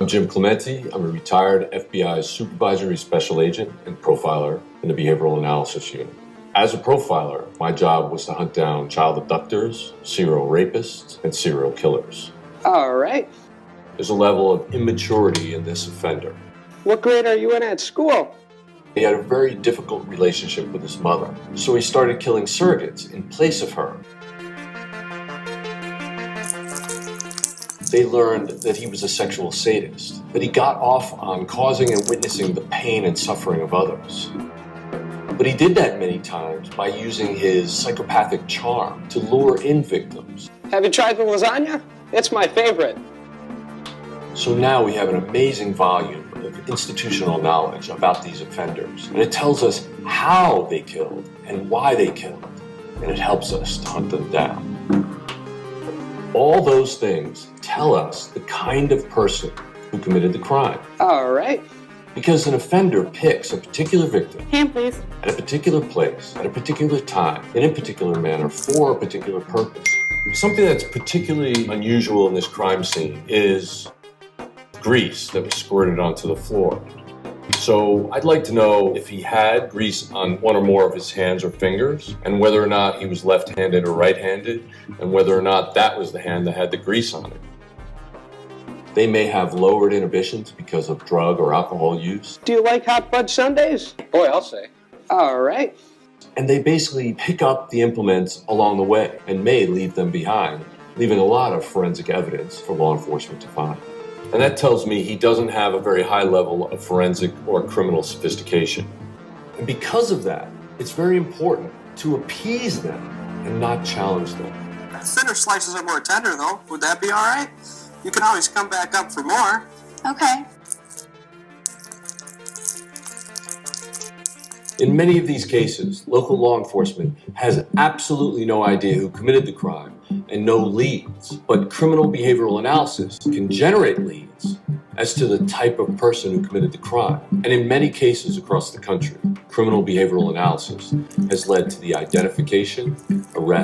I'm Jim Clemente. I'm a retired FBI supervisory special agent and profiler in the Behavioral Analysis Unit. As a profiler, my job was to hunt down child abductors, serial rapists, and serial killers. All right. There's a level of immaturity in this offender. What grade are you in at school? He had a very difficult relationship with his mother, so he started killing surrogates in place of her. They learned that he was a sexual sadist, that he got off on causing and witnessing the pain and suffering of others. But he did that many times by using his psychopathic charm to lure in victims. Have you tried the lasagna? It's my favorite. So now we have an amazing volume of institutional knowledge about these offenders, and it tells us how they killed and why they killed, and it helps us to hunt them down. All those things tell us the kind of person who committed the crime. All right. Because an offender picks a particular victim Hand, please. at a particular place, at a particular time, in a particular manner, for a particular purpose. Something that's particularly unusual in this crime scene is grease that was squirted onto the floor. So I'd like to know if he had grease on one or more of his hands or fingers, and whether or not he was left-handed or right-handed, and whether or not that was the hand that had the grease on it. They may have lowered inhibitions because of drug or alcohol use. Do you like hot fudge sundaes? Boy, I'll say. All right. And they basically pick up the implements along the way and may leave them behind, leaving a lot of forensic evidence for law enforcement to find. And that tells me he doesn't have a very high level of forensic or criminal sophistication. And because of that, it's very important to appease them and not challenge them. Thinner slices are more tender, though. Would that be all right? You can always come back up for more. Okay. In many of these cases, local law enforcement has absolutely no idea who committed the crime and no leads, but criminal behavioral analysis can generate leads as to the type of person who committed the crime. And in many cases across the country, criminal behavioral analysis has led to the identification, arrest,